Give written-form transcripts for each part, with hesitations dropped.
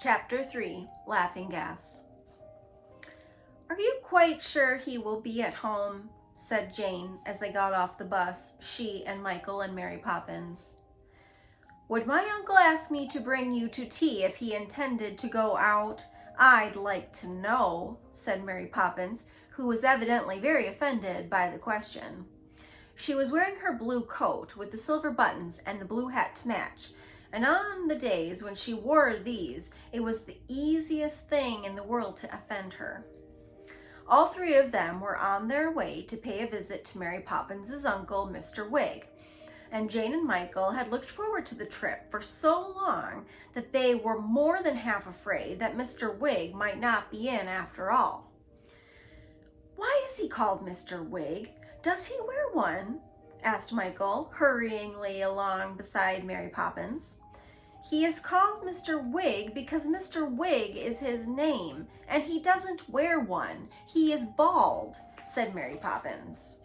Chapter 3, Laughing Gas. "Are you quite sure he will be at home?" said Jane as they got off the bus, she and Michael and Mary Poppins. "Would my uncle ask me to bring you to tea if he intended to go out? I'd like to know," said Mary Poppins, who was evidently very offended by the question. She was wearing her blue coat with the silver buttons and the blue hat to match, and on the days when she wore these, it was the easiest thing in the world to offend her. All three of them were on their way to pay a visit to Mary Poppins' uncle, Mr. Wig, and Jane and Michael had looked forward to the trip for so long that they were more than half afraid that Mr. Wig might not be in after all. "Why is he called Mr. Wig? Does he wear one?" asked Michael, hurryingly along beside Mary Poppins. "He is called Mr. Wig because Mr. Wig is his name, and he doesn't wear one. He is bald," said Mary Poppins.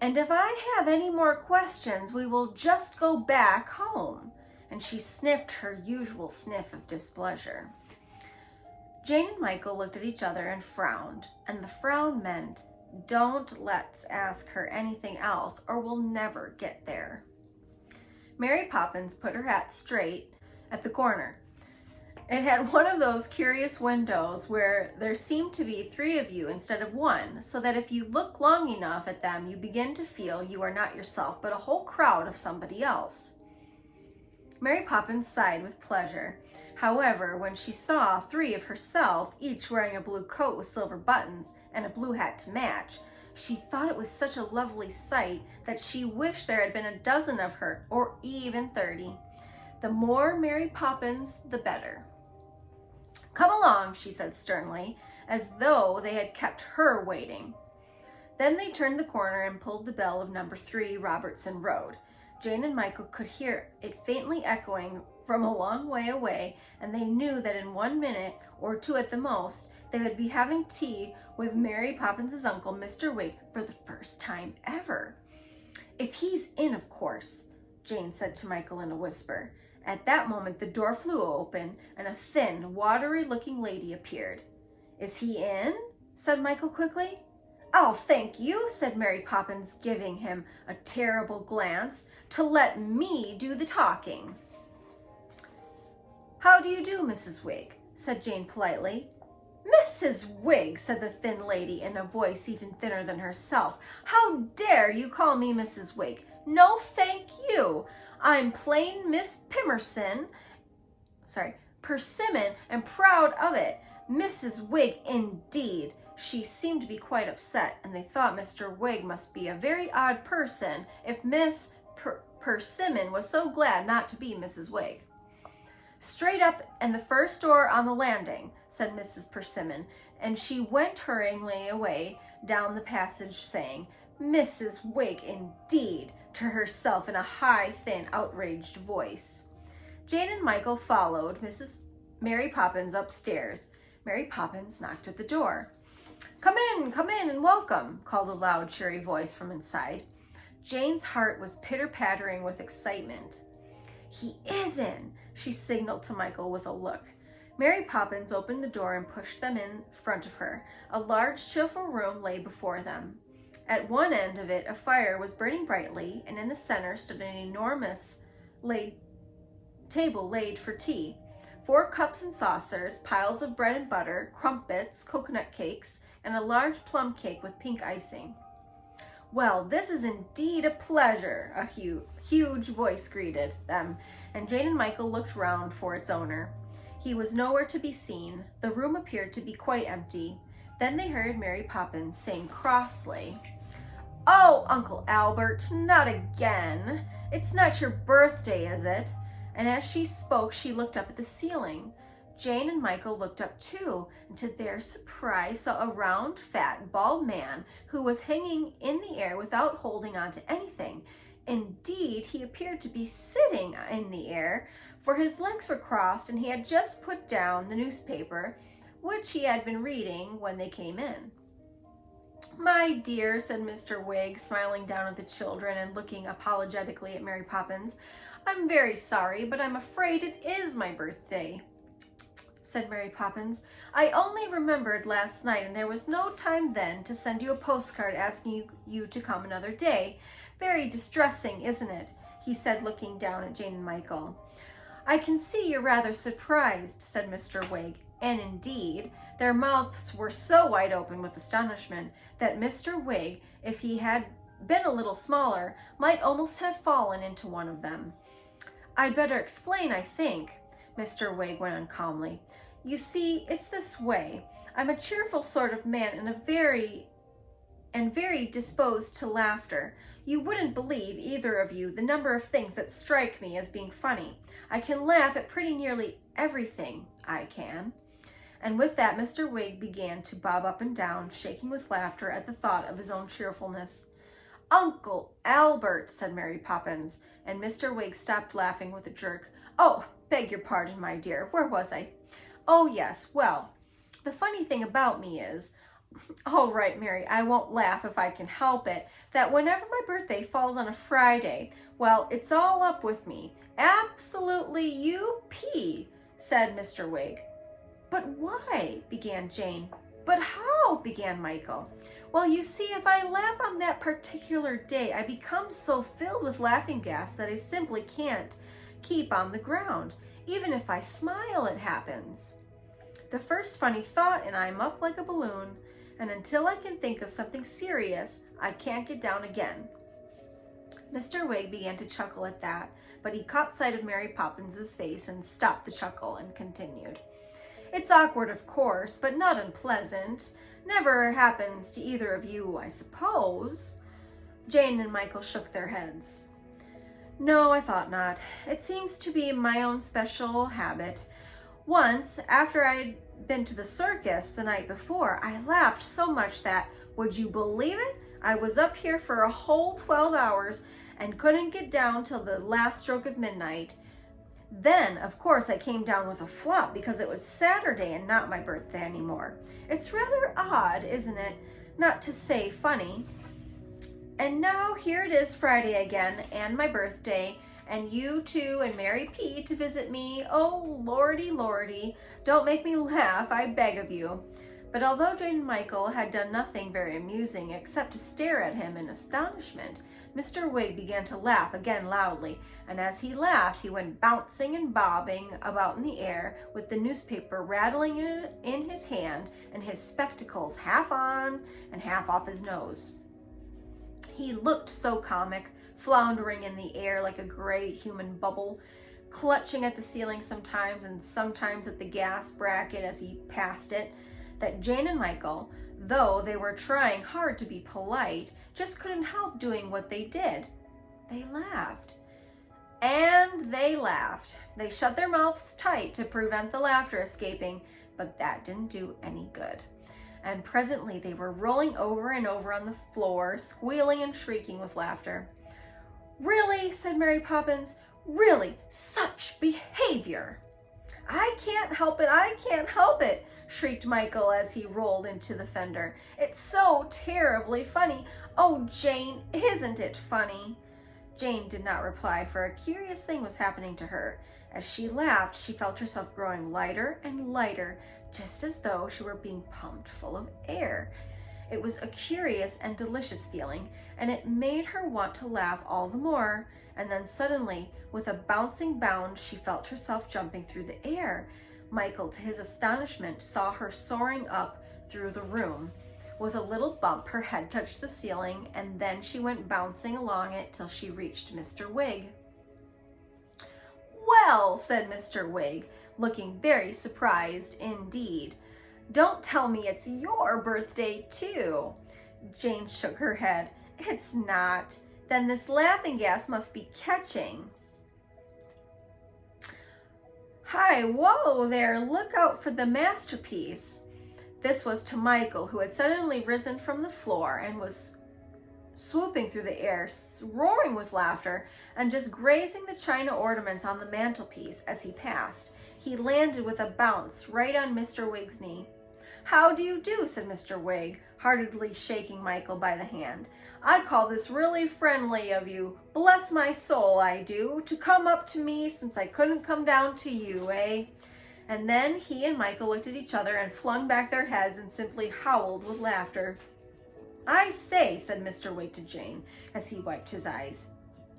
"And if I have any more questions, we will just go back home," and she sniffed her usual sniff of displeasure. Jane and Michael looked at each other and frowned, and the frown meant, "Don't let's ask her anything else or we'll never get there." Mary Poppins put her hat straight at the corner. It had one of those curious windows where there seemed to be three of you instead of one, so that if you look long enough at them, you begin to feel you are not yourself, but a whole crowd of somebody else. Mary Poppins sighed with pleasure. However, when she saw three of herself, each wearing a blue coat with silver buttons and a blue hat to match, she thought it was such a lovely sight that she wished there had been a dozen of her, or even 30. The more Mary Poppins, the better. "Come along," she said sternly, as though they had kept her waiting. Then they turned the corner and pulled the bell of number 3 Robertson Road. Jane and Michael could hear it faintly echoing from a long way away, and they knew that in 1 minute, or 2 at the most, they would be having tea with Mary Poppins' uncle, Mr. Wig, for the first time ever. "If he's in, of course," Jane said to Michael in a whisper. At that moment, the door flew open, and a thin, watery-looking lady appeared. "Is he in?" said Michael quickly. "I'll thank you," said Mary Poppins, giving him a terrible glance, "to let me do the talking." "How do you do, Mrs. Wig?" said Jane politely. "Mrs. Wig," said the thin lady in a voice even thinner than herself. "How dare you call me Mrs. Wig? No, thank you. I'm plain Miss Persimmon, and proud of it. Mrs. Wig, indeed." She seemed to be quite upset, and they thought Mr. Wig must be a very odd person if Miss Persimmon was so glad not to be Mrs. Wig. "Straight up and the first door on the landing," said Mrs. Persimmon, and she went hurryingly away down the passage saying, "Mrs. Wig, indeed," to herself in a high, thin, outraged voice. Jane and Michael followed Mrs. Mary Poppins upstairs. Mary Poppins knocked at the door. Come in, and welcome," called a loud, cheery voice from inside. Jane's heart was pitter-pattering with excitement. "He is in," she signaled to Michael with a look. Mary Poppins opened the door and pushed them in front of her. A large, cheerful room lay before them. At one end of it, a fire was burning brightly, and in the center stood an enormous table laid for tea. 4 cups and saucers, piles of bread and butter, crumpets, coconut cakes, and a large plum cake with pink icing. "Well, this is indeed a pleasure," a huge voice greeted them, and Jane and Michael looked round for its owner. He was nowhere to be seen. The room appeared to be quite empty. Then they heard Mary Poppins saying crossly, "Oh, Uncle Albert, not again. It's not your birthday, is it?" And as she spoke, she looked up at the ceiling. Jane and Michael looked up too, and to their surprise saw a round, fat, bald man who was hanging in the air without holding on to anything. Indeed, he appeared to be sitting in the air, for his legs were crossed, and he had just put down the newspaper, which he had been reading when they came in. "My dear," said Mr. Wig, smiling down at the children and looking apologetically at Mary Poppins, I'm very sorry, but I'm afraid it is my birthday, said Mary Poppins. I only remembered last night, and there was no time then to send you a postcard asking you to come another day. Very distressing, isn't it? He said, looking down at Jane and Michael. I can see you're rather surprised, said Mr. Wig, and indeed, their mouths were so wide open with astonishment that Mr. Wig, if he had been a little smaller, might almost have fallen into one of them. I'd better explain, I think, Mr. Wig went on calmly. You see, it's this way. I'm a cheerful sort of man and very disposed to laughter. You wouldn't believe, either of you, the number of things that strike me as being funny. I can laugh at pretty nearly everything, I can. And with that, Mr. Wig began to bob up and down, shaking with laughter at the thought of his own cheerfulness. Uncle Albert, said Mary Poppins, and Mr. Wig stopped laughing with a jerk. Oh, beg your pardon, my dear. Where was I? Oh, yes. Well, the funny thing about me is, all right, Mary, I won't laugh if I can help it, that whenever my birthday falls on a Friday, well, it's all up with me. Absolutely U-P, said Mr. Wig. But why? Began Jane. But how? Began Michael. Well, you see, if I laugh on that particular day, I become so filled with laughing gas that I simply can't keep on the ground. Even if I smile, it happens. The first funny thought, and I'm up like a balloon, and until I can think of something serious, I can't get down again. Mr. Wig began to chuckle at that, but he caught sight of Mary Poppins's face and stopped the chuckle and continued. It's awkward, of course, but not unpleasant. Never happens to either of you, I suppose. Jane and Michael shook their heads. No, I thought not. It seems to be my own special habit. Once, after I'd been to the circus the night before, I laughed so much that, would you believe it, I was up here for a whole 12 hours and couldn't get down till the last stroke of midnight. Then, of course, I came down with a flop because it was Saturday and not my birthday anymore. It's rather odd, isn't it? Not to say funny. And now here it is Friday again, and my birthday, and you two and Mary P to visit me. Oh, lordy, lordy, don't make me laugh, I beg of you. But although Jane and Michael had done nothing very amusing except to stare at him in astonishment, Mr. Wig began to laugh again loudly, and as he laughed, he went bouncing and bobbing about in the air with the newspaper rattling in his hand and his spectacles half on and half off his nose. He looked so comic, floundering in the air like a great human bubble, clutching at the ceiling sometimes and sometimes at the gas bracket as he passed it, that Jane and Michael, though they were trying hard to be polite, just couldn't help doing what they did. They laughed. And they laughed. They shut their mouths tight to prevent the laughter escaping, but that didn't do any good. And presently they were rolling over and over on the floor, squealing and shrieking with laughter. Really, said Mary Poppins, really, such behavior. I can't help it, I can't help it, shrieked Michael as he rolled into the fender. It's so terribly funny. Oh, Jane, isn't it funny? Jane did not reply, for a curious thing was happening to her. As she laughed, she felt herself growing lighter and lighter, just as though she were being pumped full of air. It was a curious and delicious feeling, and it made her want to laugh all the more. And then suddenly, with a bouncing bound, she felt herself jumping through the air. Michael, to his astonishment, saw her soaring up through the room. With a little bump, her head touched the ceiling, and then she went bouncing along it till she reached Mr. Wig. Well, said Mr. Wig, looking very surprised indeed. Don't tell me it's your birthday, too. Jane shook her head. It's not. Then this laughing gas must be catching. Hi, whoa there, look out for the masterpiece. This was to Michael, who had suddenly risen from the floor and was swooping through the air, roaring with laughter, and just grazing the china ornaments on the mantelpiece as he passed. He landed with a bounce right on Mr. Wig's knee. How do you do, said Mr. Wig, heartily shaking Michael by the hand. "I call this really friendly of you. Bless my soul, I do. To come up to me since I couldn't come down to you, eh?" And then he and Michael looked at each other and flung back their heads and simply howled with laughter. "I say," said Mr. Wig to Jane as he wiped his eyes,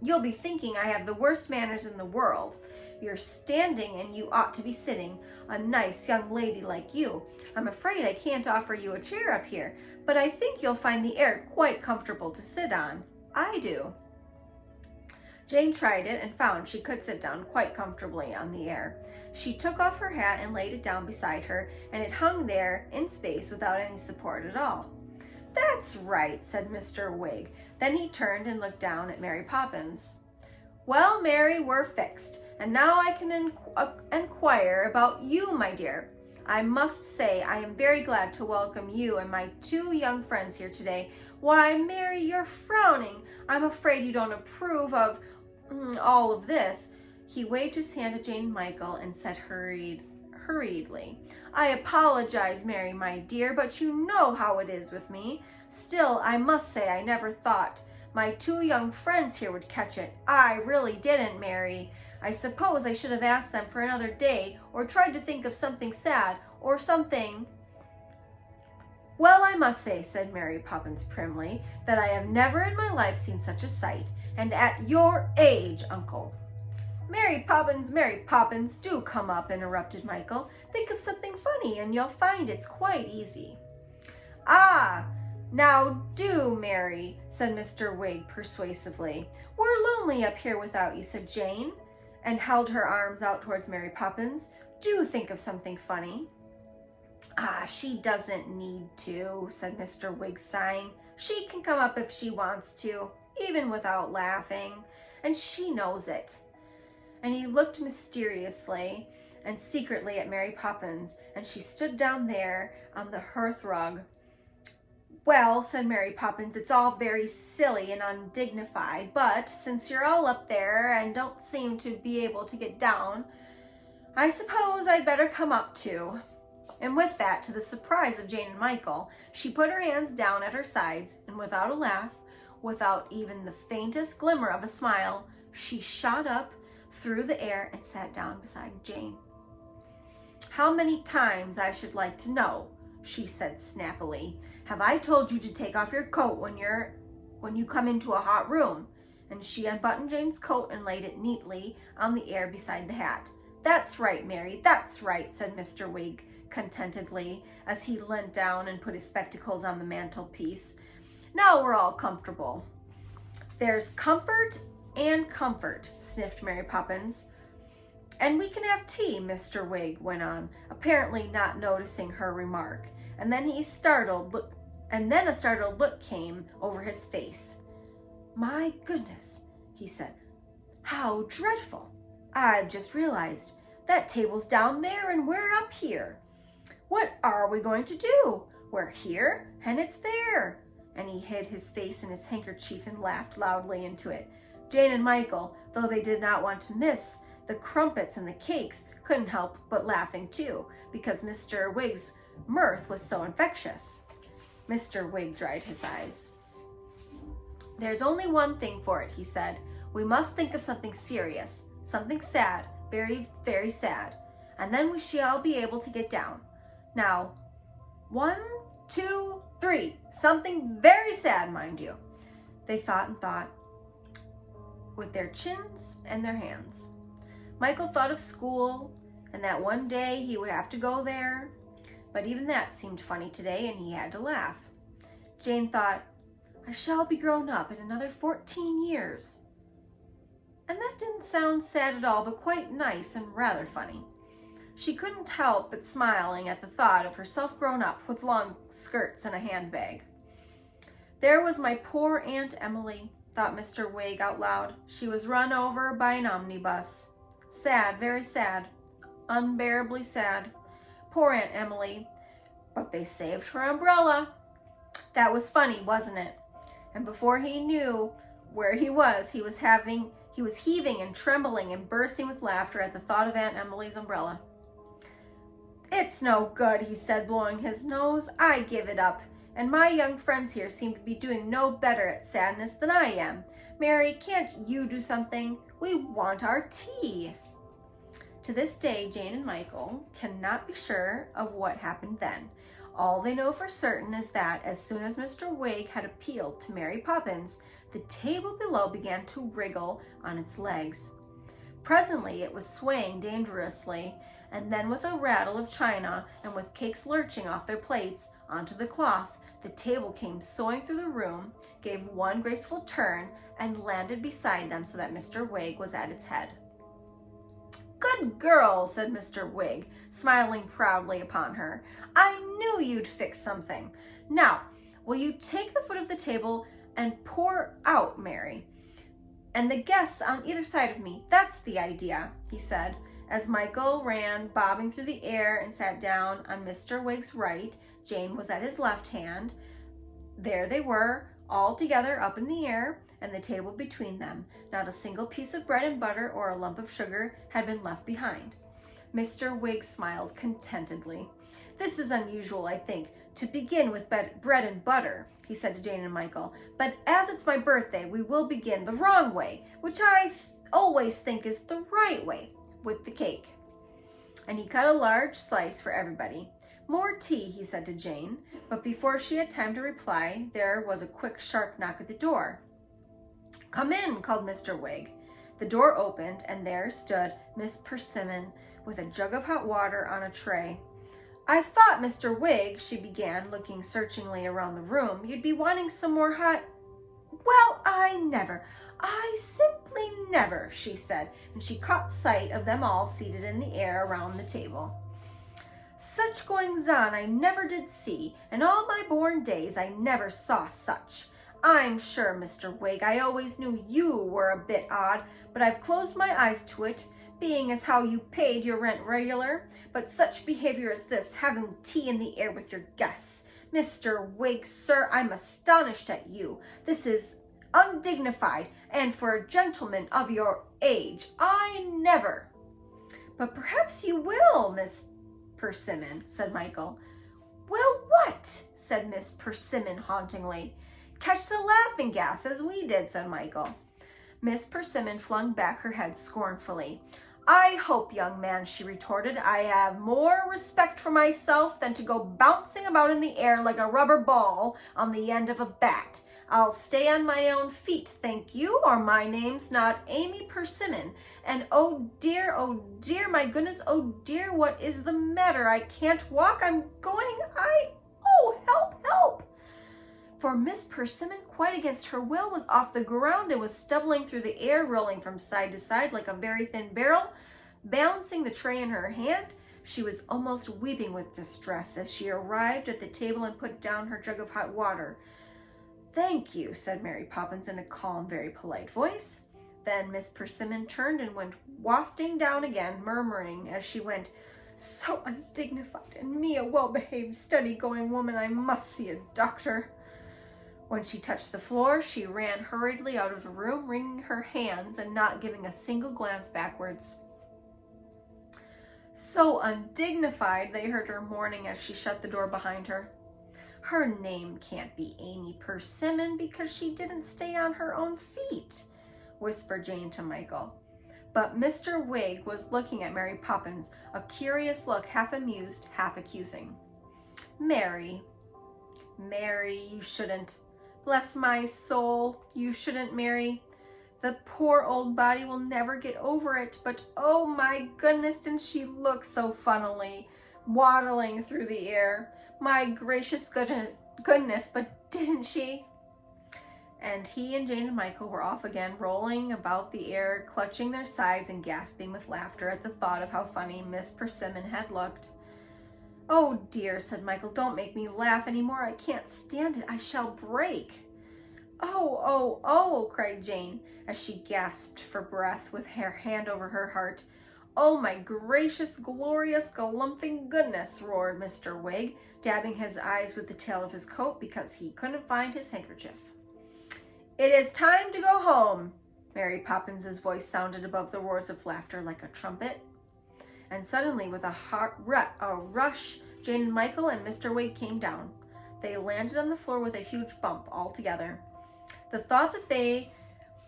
"you'll be thinking I have the worst manners in the world. You're standing and you ought to be sitting, a nice young lady like you. I'm afraid I can't offer you a chair up here, but I think you'll find the air quite comfortable to sit on. I do." Jane tried it and found she could sit down quite comfortably on the air. She took off her hat and laid it down beside her, and it hung there in space without any support at all. "That's right," said Mr. Wig. Then he turned and looked down at Mary Poppins. "Well, Mary, we're fixed, and now I can inquire about you, my dear. I must say I am very glad to welcome you and my two young friends here today. Why, Mary, you're frowning. I'm afraid you don't approve of all of this." He waved his hand at Jane and Michael and said hurriedly, "I apologize, Mary, my dear, but you know how it is with me. Still, I must say I never thought my two young friends here would catch it. I really didn't, Mary. I suppose I should have asked them for another day, or tried to think of something sad, or something." "Well, I must say," said Mary Poppins primly, "that I have never in my life seen such a sight, and at your age, Uncle." Mary Poppins, do come up," interrupted Michael. "Think of something funny, and you'll find it's quite easy." "Ah, now do, Mary," said Mr. Wig persuasively. "We're lonely up here without you," said Jane, and held her arms out towards Mary Poppins. "Do think of something funny." "Ah, she doesn't need to," said Mr. Wig, sighing. "She can come up if she wants to, even without laughing, and she knows it." And he looked mysteriously and secretly at Mary Poppins, and she stood down there on the hearth rug. "Well," said Mary Poppins, "it's all very silly and undignified, but since you're all up there and don't seem to be able to get down, I suppose I'd better come up too." And with that, to the surprise of Jane and Michael, she put her hands down at her sides, and without a laugh, without even the faintest glimmer of a smile, she shot up through the air and sat down beside Jane. "How many times, I should like to know," she said snappily, "have I told you to take off your coat when you come into a hot room?" And she unbuttoned Jane's coat and laid it neatly on the air beside the hat. "That's right, Mary, that's right," said Mr. Wig contentedly as he leant down and put his spectacles on the mantelpiece. "Now we're all comfortable." "There's comfort and comfort," sniffed Mary Poppins. "And we can have tea," Mr. Wig went on, apparently not noticing her remark. And then a startled look came over his face. "My goodness," he said. "How dreadful. I've just realized that table's down there and we're up here. What are we going to do? We're here and it's there." And he hid his face in his handkerchief and laughed loudly into it. Jane and Michael, though they did not want to miss the crumpets and the cakes, couldn't help but laughing too, because Mr. Wig's mirth was so infectious. Mr. Wig dried his eyes. "There's only one thing for it," he said. "We must think of something serious, something sad, very, very sad, and then we shall be able to get down. Now, 1, 2, 3, something very sad, mind you." They thought and thought, with their chins and their hands. Michael thought of school, and that one day he would have to go there, but even that seemed funny today, and he had to laugh. Jane thought, "I shall be grown up in another 14 years. And that didn't sound sad at all, but quite nice and rather funny. She couldn't help but smiling at the thought of herself grown up with long skirts and a handbag. "There was my poor Aunt Emily," thought Mr. Wig out loud. "She was run over by an omnibus. Sad, very sad, unbearably sad. Poor Aunt Emily. But they saved her umbrella. That was funny, wasn't it?" And before he knew where he was heaving and trembling and bursting with laughter at the thought of Aunt Emily's umbrella. "It's no good," he said, blowing his nose. "I give it up, and my young friends here seem to be doing no better at sadness than I am. Mary, can't you do something? We want our tea." To this day, Jane and Michael cannot be sure of what happened then. All they know for certain is that as soon as Mr. Wig had appealed to Mary Poppins, the table below began to wriggle on its legs. Presently it was swaying dangerously, and then with a rattle of china and with cakes lurching off their plates onto the cloth, the table came soaring through the room, gave one graceful turn, and landed beside them so that Mr. Wig was at its head. "Good girl," said Mr. Wig, smiling proudly upon her. "I knew you'd fix something. Now, will you take the foot of the table and pour out, Mary? And the guests on either side of me. That's the idea," he said, as Michael ran bobbing through the air and sat down on Mr. Wig's right. Jane was at his left hand. There they were, all together up in the air, and the table between them. Not a single piece of bread and butter or a lump of sugar had been left behind. Mr. Wig smiled contentedly. "This is unusual, I think, to begin with bread and butter," he said to Jane and Michael. "But as it's my birthday, we will begin the wrong way, which I always think is the right way, with the cake." And he cut a large slice for everybody. "More tea," he said to Jane, but before she had time to reply, there was a quick, sharp knock at the door. "Come in," called Mr. Wig. The door opened, and there stood Miss Persimmon with a jug of hot water on a tray. "I thought, Mr. Wig," she began, looking searchingly around the room, "you'd be wanting some more hot—" "Well, I simply never," she said, and she caught sight of them all seated in the air around the table. "Such goings-on I never did see. In all my born days I never saw such. I'm sure, Mr. Wig, I always knew you were a bit odd, but I've closed my eyes to it, being as how you paid your rent regular. But such behavior as this, having tea in the air with your guests. Mr. Wig, sir, I'm astonished at you. This is undignified, and for a gentleman of your age, I never—" "But perhaps you will, Miss Persimmon," said Michael. "Will what?" said Miss Persimmon hauntingly. "Catch the laughing gas as we did," said Michael. Miss Persimmon flung back her head scornfully. "I hope, young man," she retorted, "I have more respect for myself than to go bouncing about in the air like a rubber ball on the end of a bat. I'll stay on my own feet, thank you, or my name's not Amy Persimmon. And oh dear, my goodness, oh dear, what is the matter? I can't walk, oh, help!" For Miss Persimmon, quite against her will, was off the ground and was stumbling through the air, rolling from side to side like a very thin barrel. Balancing the tray in her hand, she was almost weeping with distress as she arrived at the table and put down her jug of hot water. "Thank you," said Mary Poppins in a calm, very polite voice. Then Miss Persimmon turned and went wafting down again, murmuring as she went, "So undignified, and me a well-behaved, steady-going woman. I must see a doctor." When she touched the floor, she ran hurriedly out of the room, wringing her hands and not giving a single glance backwards. "So undignified," they heard her mourning as she shut the door behind her. "Her name can't be Amy Persimmon because she didn't stay on her own feet," whispered Jane to Michael. But Mr. Wig was looking at Mary Poppins, a curious look, half amused, half accusing. Mary, you shouldn't. Bless my soul, you shouldn't, Mary. The poor old body will never get over it, but oh my goodness, didn't she look so funnily, waddling through the air? My gracious goodness, but didn't she?" And he and Jane and Michael were off again, rolling about the air, clutching their sides and gasping with laughter at the thought of how funny Miss Persimmon had looked. "Oh dear," said Michael, "don't make me laugh any more. I can't stand it. I shall break." Oh, cried Jane as she gasped for breath with her hand over her heart. "Oh, my gracious, glorious, galumphing goodness," roared Mr. Wig, dabbing his eyes with the tail of his coat because he couldn't find his handkerchief. "It is time to go home," Mary Poppins's voice sounded above the roars of laughter like a trumpet. And suddenly, with a rush, Jane and Michael and Mr. Wig came down. They landed on the floor with a huge bump altogether. The thought that they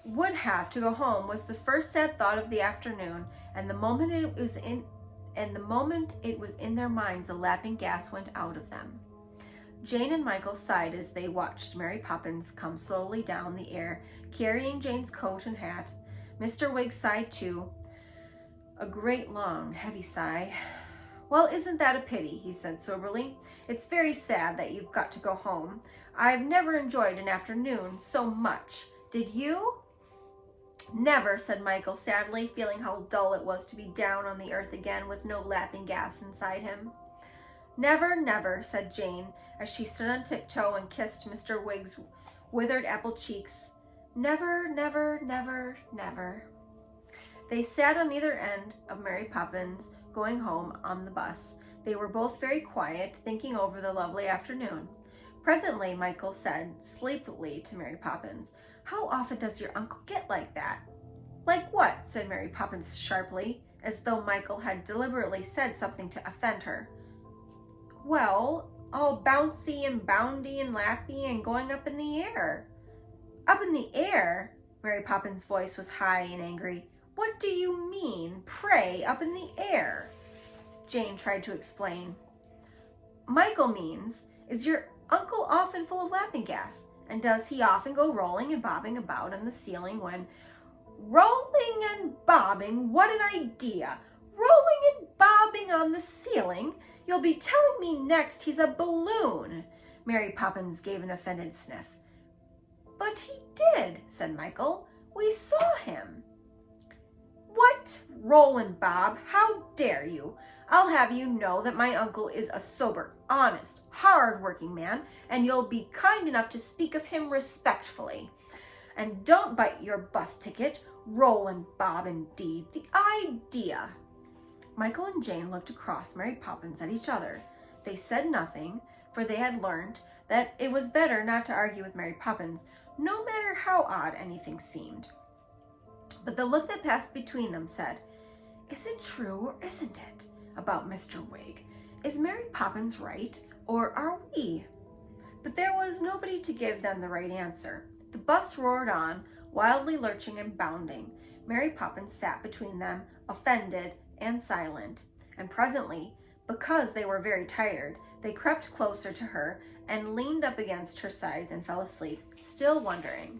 would have to go home was the first sad thought of the afternoon, and the moment it was in their minds, the laughing gas went out of them. Jane and Michael sighed as they watched Mary Poppins come slowly down the air, carrying Jane's coat and hat. Mr. Wigg sighed too, a great long, heavy sigh. "Well, isn't that a pity?" he said soberly. "It's very sad that you've got to go home. I've never enjoyed an afternoon so much. Did you?" "Never," said Michael sadly, feeling how dull it was to be down on the earth again with no laughing gas inside him. "Never, never," said Jane, as she stood on tiptoe and kissed Mr. Wigg's withered apple cheeks. "Never, never, never, never." They sat on either end of Mary Poppins, going home on the bus. They were both very quiet, thinking over the lovely afternoon. Presently, Michael said sleepily to Mary Poppins, "How often does your uncle get like that?" "Like what?" said Mary Poppins sharply, as though Michael had deliberately said something to offend her. "Well, all bouncy and boundy and laughy and going up in the air." "Up in the air?" Mary Poppins' voice was high and angry. "What do you mean, pray, up in the air?" Jane tried to explain. "Michael means, is your uncle often full of laughing gas? And does he often go rolling and bobbing about on the ceiling when—" "Rolling and bobbing? What an idea! Rolling and bobbing on the ceiling? You'll be telling me next he's a balloon." Mary Poppins gave an offended sniff. "But he did," said Michael. "We saw him." "What? Roll and bob? How dare you? I'll have you know that my uncle is a sober, honest, hard-working man, and you'll be kind enough to speak of him respectfully. And don't bite your bus ticket. Roll and bob, indeed. The idea!" Michael and Jane looked across Mary Poppins at each other. They said nothing, for they had learned that it was better not to argue with Mary Poppins, no matter how odd anything seemed. But the look that passed between them said, "Is it true or isn't it about Mr. Wigg? Is Mary Poppins right, or are we?" But there was nobody to give them the right answer. The bus roared on, wildly lurching and bounding. Mary Poppins sat between them, offended and silent. And presently, because they were very tired, they crept closer to her and leaned up against her sides and fell asleep, still wondering.